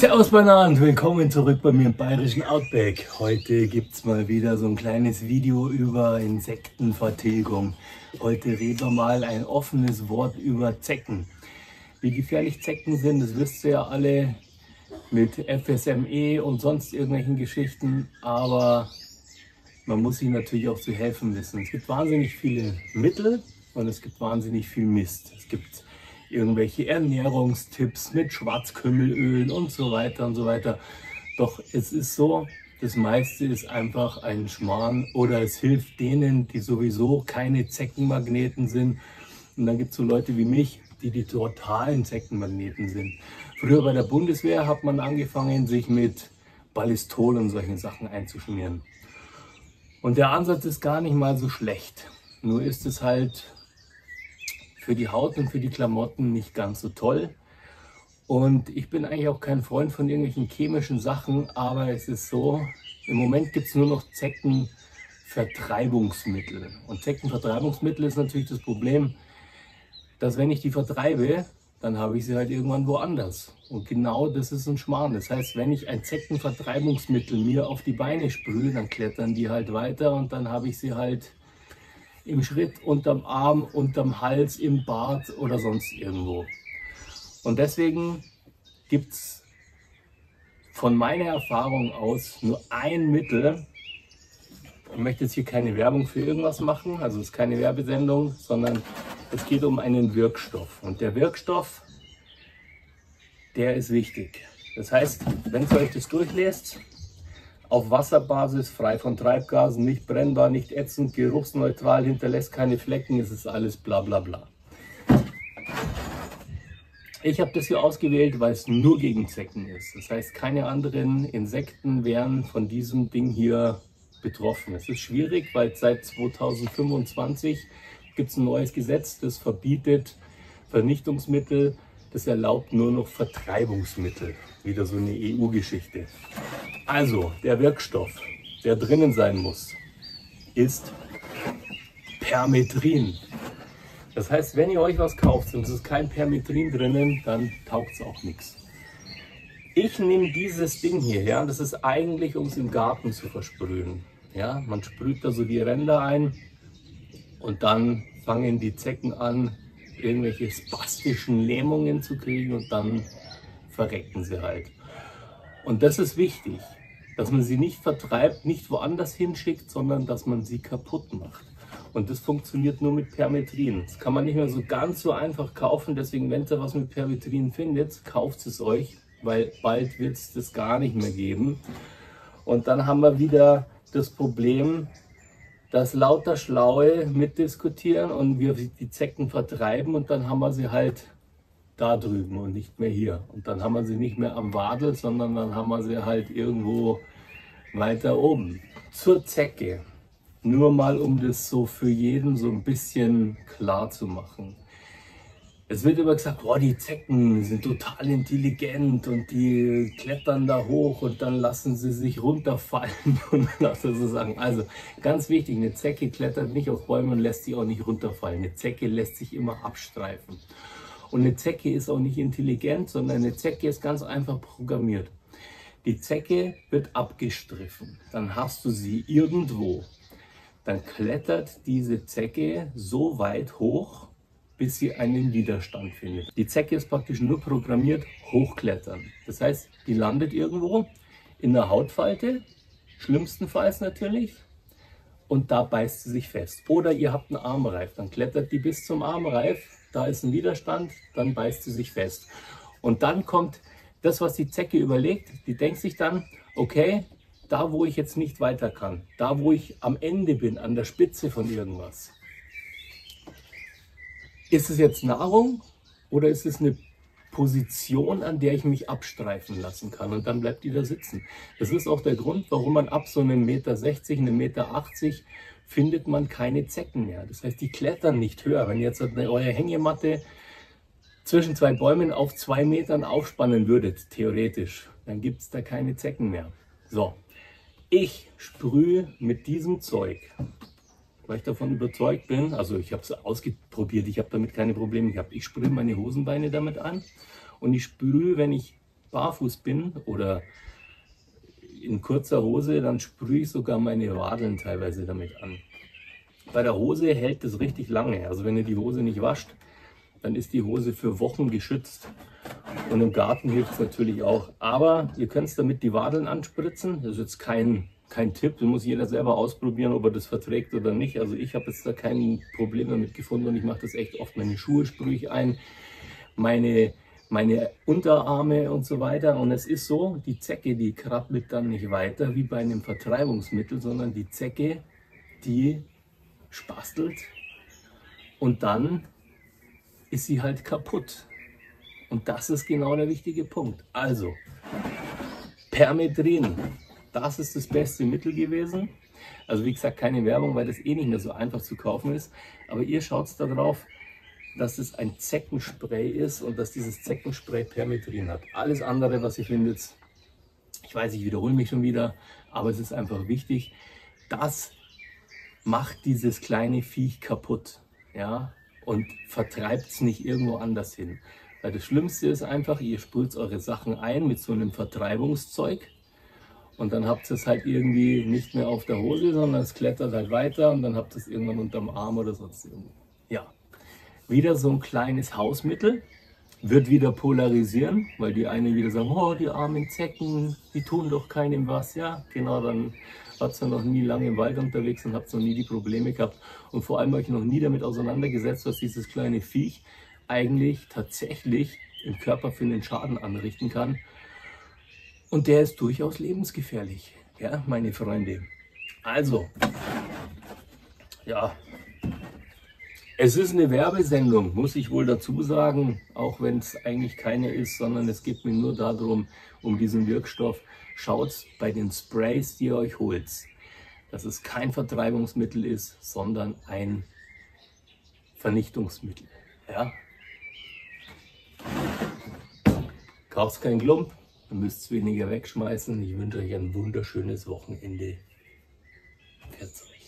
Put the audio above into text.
Servus Bananen, willkommen zurück bei mir im bayerischen Outback. Heute gibt es mal wieder so ein kleines Video über Insektenvertilgung. Heute reden wir mal ein offenes Wort über Zecken. Wie gefährlich Zecken sind, das wisst ihr ja alle mit FSME und sonst irgendwelchen Geschichten. Aber man muss sich natürlich auch zu helfen wissen. Es gibt wahnsinnig viele Mittel und es gibt wahnsinnig viel Mist. Es gibt irgendwelche Ernährungstipps mit Schwarzkümmelöl und so weiter und so weiter. Doch es ist so, das meiste ist einfach ein Schmarrn oder es hilft denen, die sowieso keine Zeckenmagneten sind. Und dann gibt es so Leute wie mich, die totalen Zeckenmagneten sind. Früher bei der Bundeswehr hat man angefangen, sich mit Ballistol und solchen Sachen einzuschmieren. Und der Ansatz ist gar nicht mal so schlecht. Nur ist es halt für die Haut und für die Klamotten nicht ganz so toll. Und ich bin eigentlich auch kein Freund von irgendwelchen chemischen Sachen, aber es ist so, im Moment gibt es nur noch Zeckenvertreibungsmittel. Und Zeckenvertreibungsmittel ist natürlich das Problem, dass wenn ich die vertreibe, dann habe ich sie halt irgendwann woanders. Und genau das ist ein Schmarrn. Das heißt, wenn ich ein Zeckenvertreibungsmittel mir auf die Beine sprühe, dann klettern die halt weiter und dann habe ich sie halt im Schritt, unterm Arm, unterm Hals, im Bart oder sonst irgendwo. Und deswegen gibt es von meiner Erfahrung aus nur ein Mittel. Ich möchte jetzt hier keine Werbung für irgendwas machen, also es ist keine Werbesendung, sondern es geht um einen Wirkstoff. Und der Wirkstoff, der ist wichtig. Das heißt, wenn ihr euch das durchlest, auf Wasserbasis, frei von Treibgasen, nicht brennbar, nicht ätzend, geruchsneutral, hinterlässt keine Flecken, es ist alles bla bla bla. Ich habe das hier ausgewählt, weil es nur gegen Zecken ist. Das heißt, keine anderen Insekten wären von diesem Ding hier betroffen. Es ist schwierig, weil seit 2025 gibt es ein neues Gesetz, das verbietet Vernichtungsmittel, das erlaubt nur noch Vertreibungsmittel. Wieder so eine EU-Geschichte. Also, der Wirkstoff, der drinnen sein muss, ist Permetrin. Das heißt, wenn ihr euch was kauft und es ist kein Permetrin drinnen, dann taugt es auch nichts. Ich nehme dieses Ding hier, ja, das ist eigentlich, um es im Garten zu versprühen. Ja, man sprüht da so die Ränder ein und dann fangen die Zecken an, irgendwelche spastischen Lähmungen zu kriegen und dann verrecken sie halt. Und das ist wichtig, dass man sie nicht vertreibt, nicht woanders hinschickt, sondern dass man sie kaputt macht. Und das funktioniert nur mit Permetrin. Das kann man nicht mehr so ganz so einfach kaufen, deswegen, wenn ihr was mit Permetrin findet, kauft es euch, weil bald wird es das gar nicht mehr geben. Und dann haben wir wieder das Problem, dass lauter Schlaue mitdiskutieren und wir die Zecken vertreiben und dann haben wir sie halt da drüben und nicht mehr hier. Und dann haben wir sie nicht mehr am Wadel, sondern dann haben wir sie halt irgendwo weiter oben. Zur Zecke. Nur mal, um das so für jeden so ein bisschen klar zu machen. Es wird immer gesagt, boah, die Zecken sind total intelligent und die klettern da hoch und dann lassen sie sich runterfallen und lassen sie sagen. Also ganz wichtig, eine Zecke klettert nicht auf Bäume und lässt sich auch nicht runterfallen. Eine Zecke lässt sich immer abstreifen. Und eine Zecke ist auch nicht intelligent, sondern eine Zecke ist ganz einfach programmiert. Die Zecke wird abgestriffen, dann hast du sie irgendwo. Dann klettert diese Zecke so weit hoch, bis sie einen Widerstand findet. Die Zecke ist praktisch nur programmiert, hochklettern. Das heißt, die landet irgendwo in der Hautfalte, schlimmstenfalls natürlich, und da beißt sie sich fest. Oder ihr habt einen Armreif, dann klettert die bis zum Armreif, da ist ein Widerstand, dann beißt sie sich fest. Und dann kommt das, was die Zecke überlegt, die denkt sich dann, okay, da wo ich jetzt nicht weiter kann, da wo ich am Ende bin, an der Spitze von irgendwas, ist es jetzt Nahrung oder ist es eine Position, an der ich mich abstreifen lassen kann? Und dann bleibt die da sitzen. Das ist auch der Grund, warum man ab so einem 1,60 m, 1,80 m findet man keine Zecken mehr. Das heißt, die klettern nicht höher. Wenn ihr jetzt eure Hängematte zwischen zwei Bäumen auf 2 Metern aufspannen würdet, theoretisch, dann gibt es da keine Zecken mehr. So, ich sprühe mit diesem Zeug, weil ich davon überzeugt bin, also ich habe es ausprobiert, ich habe damit keine Probleme gehabt. Ich sprühe meine Hosenbeine damit an und ich sprühe, wenn ich barfuß bin oder in kurzer Hose, dann sprühe ich sogar meine Wadeln teilweise damit an. Bei der Hose hält es richtig lange. Also wenn ihr die Hose nicht wascht, dann ist die Hose für Wochen geschützt. Und im Garten hilft es natürlich auch. Aber ihr könnt damit die Wadeln anspritzen. Das ist jetzt kein Tipp. Das muss jeder selber ausprobieren, ob er das verträgt oder nicht. Also ich habe jetzt da kein Problem damit gefunden und ich mache das echt oft. Meine Schuhe sprühe ich ein, meine Unterarme und so weiter. Und es ist so, die Zecke, die krabbelt dann nicht weiter wie bei einem Vertreibungsmittel, sondern die Zecke, die spastelt und dann ist sie halt kaputt. Und das ist genau der wichtige Punkt. Also, Permethrin, das ist das beste Mittel gewesen. Also wie gesagt, keine Werbung, weil das eh nicht mehr so einfach zu kaufen ist. Aber ihr schaut darauf, dass es ein Zeckenspray ist und dass dieses Zeckenspray Permethrin hat. Alles andere, was ihr findet, ich weiß, ich wiederhole mich schon wieder, aber es ist einfach wichtig, das macht dieses kleine Viech kaputt, ja, und vertreibt es nicht irgendwo anders hin. Weil das Schlimmste ist einfach, ihr sprüht eure Sachen ein mit so einem Vertreibungszeug und dann habt ihr es halt irgendwie nicht mehr auf der Hose, sondern es klettert halt weiter und dann habt ihr es irgendwann unterm Arm oder sonst irgendwo. Ja, wieder so ein kleines Hausmittel, wird wieder polarisieren, weil die einen wieder sagen, oh, die armen Zecken, die tun doch keinem was. Ja, genau, dann wart ihr noch nie lange im Wald unterwegs und habt noch nie die Probleme gehabt und vor allem euch noch nie damit auseinandergesetzt, was dieses kleine Viech eigentlich tatsächlich im Körper für einen Schaden anrichten kann. Und der ist durchaus lebensgefährlich, ja, meine Freunde. Also, ja, es ist eine Werbesendung, muss ich wohl dazu sagen, auch wenn es eigentlich keine ist, sondern es geht mir nur darum, um diesen Wirkstoff. Schaut bei den Sprays, die ihr euch holt, dass es kein Vertreibungsmittel ist, sondern ein Vernichtungsmittel. Ja? Kauft kein Klump, ihr müsst es weniger wegschmeißen. Ich wünsche euch ein wunderschönes Wochenende. Pfiat euch.